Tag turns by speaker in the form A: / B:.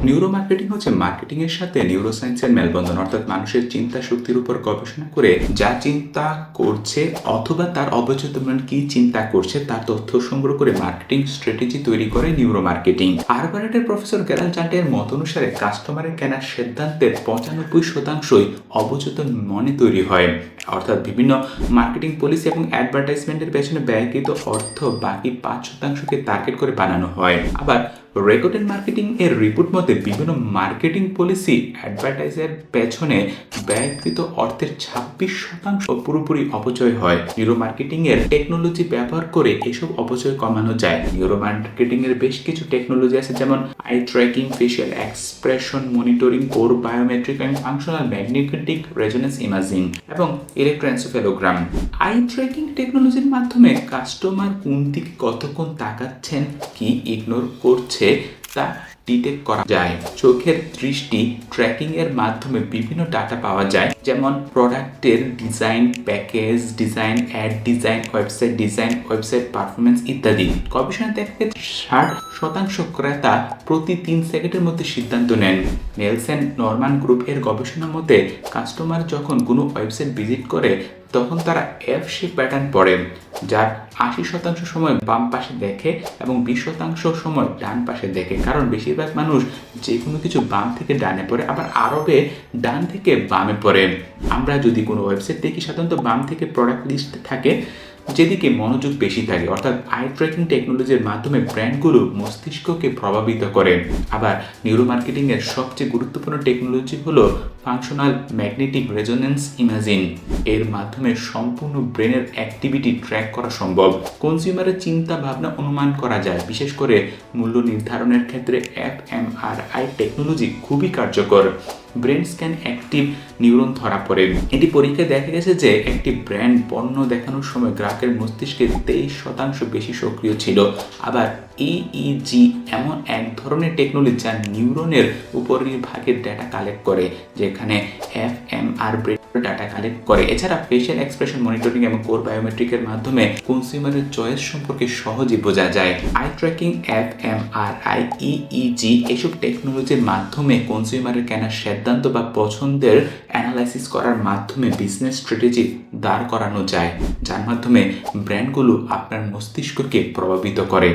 A: Neuro marketing হচ্ছে marketing এর সাথে নিউরোসায়েন্সের মেলবন্ধন, অর্থাৎ মানুষের চিন্তা শক্তির উপর গবেষণা করে যা চিন্তা করছে অথবা তার অবচেতন কি চিন্তা করছে তার তথ্য সংগ্রহ করে মার্কেটিং স্ট্র্যাটেজি তৈরি করে নিউরো মার্কেটিং। হার্ভার্ডের প্রফেসর গ্যারাল জান্টের মত অনুসারে কাস্টমারের কেনার সিদ্ধান্তের 95%ই অবচেতন মনে তৈরি হয়, অর্থাৎ বিভিন্ন মার্কেটিং পলিসি এবং অ্যাডভার্টাইজমেন্টের পেছনে ব্যয়কৃত অর্থ বাকি 5%কে টার্গেট করে বানানো হয়। আবার রেকর্ডেড মার্কেটিং এর রিপোর্ট মতে বিভিন্ন মার্কেটিং পলিসি অ্যাডভার্টাইজের পেছনে ব্যয়কৃত অর্থের 26% পুরোপুরি অপচয় হয়। নিউরো মার্কেটিং এর টেকনোলজি ব্যবহার করে এসব অপচয় কমানো যায়। নিউরো মার্কেটিং এর বেশ কিছু টেকনোলজি আছে, যেমন I tracking, facial expression monitoring, core biometric এবং ফাংশনাল ম্যাগনেটিক রেজোনেন্স ইমেজিং এবং ইলেকট্রোএনসেফ্যালোগ্রাম। আই ট্র্যাকিং টেকনোলজির মাধ্যমে কাস্টমার কোন দিকে কতক্ষণ তাকাচ্ছেন, কি ইগনোর করছে তা ডিটেক্ট করা যায়। চোখের দৃষ্টি ট্র্যাকিং এর মাধ্যমে বিভিন্ন ডাটা পাওয়া যায়, যেমন প্রোডাক্টের design, package design, ad design, website performance ইত্যাদি। গবেষণা দেখা গেছে 60% ক্রেতা প্রতি 3 সেকেন্ডের মধ্যে সিদ্ধান্ত নেন। নেলসন নরমান গ্রুপ এর গবেষণা মতে কাস্টমার যখন কোনো ওয়েবসাইট ভিজিট করে তখন তারা এফ শেপ প্যাটার্ন পড়ে, যার 80% সময় বাম পাশে দেখে এবং 20% সময় ডান পাশে দেখে, কারণ বেশিরভাগ মানুষ যে কোনো কিছু বাম থেকে ডানে পড়ে, আবার আরবে ডান থেকে বামে পড়ে। আমরা যদি কোনো ওয়েবসাইট দেখি সাধারণত বাম থেকে প্রোডাক্ট লিস্ট থাকে, যেদিকে মনোযোগ বেশি থাকে, অর্থাৎ আই ট্র্যাকিং টেকনোলজির মাধ্যমে ব্র্যান্ডগুলো মস্তিষ্ককে প্রভাবিত করে। আবার নিউরো মার্কেটিং এর সবচেয়ে গুরুত্বপূর্ণ টেকনোলজি হলো ফাংশনাল ম্যাগনেটিক রেজোনেন্স ইমেজিং। এর মাধ্যমে সম্পূর্ণ ব্রেনের অ্যাক্টিভিটি ট্র্যাক করা সম্ভব। কনজিউমারের চিন্তা ভাবনা অনুমান করা যায়, বিশেষ করে মূল্য নির্ধারণের ক্ষেত্রে এফএমআরআই টেকনোলজি খুবই কার্যকর। ব্রেন স্ক্যান অ্যাক্টিভ নিউরন ধরা পড়ে। এটি পরীক্ষায় দেখা গেছে যে একটি ব্র্যান্ড পণ্য দেখানোর সময় গ্রাহকের মস্তিষ্কে 23% বেশি সক্রিয় ছিল। আবার ইইজি এমন এক ধরনের টেকনোলজি যা নিউরনের উপরের ভাগের ডেটা কালেক্ট করে, যেখানে এফএমআর ব্রেন ডাটা কালেক্ট করে। এছাড়া ফেশিয়াল এক্সপ্রেশন মনিটরিং এবং কোর বায়োমেট্রিকের মাধ্যমে কনজিউমারের চয়েস সম্পর্কে সহজে বোঝা যায়। আই ট্র্যাকিং, এফএমআরআই, ইইজি এসব টেকনোলজির মাধ্যমে কনজিউমারের কেনার সিদ্ধান্ত বা পছন্দের অ্যানালাইসিস করার মাধ্যমে বিজনেস স্ট্র্যাটেজি দাঁড় করানো যায়, যার মাধ্যমে ব্র্যান্ডগুলো আপনার মস্তিষ্ককে প্রভাবিত করে।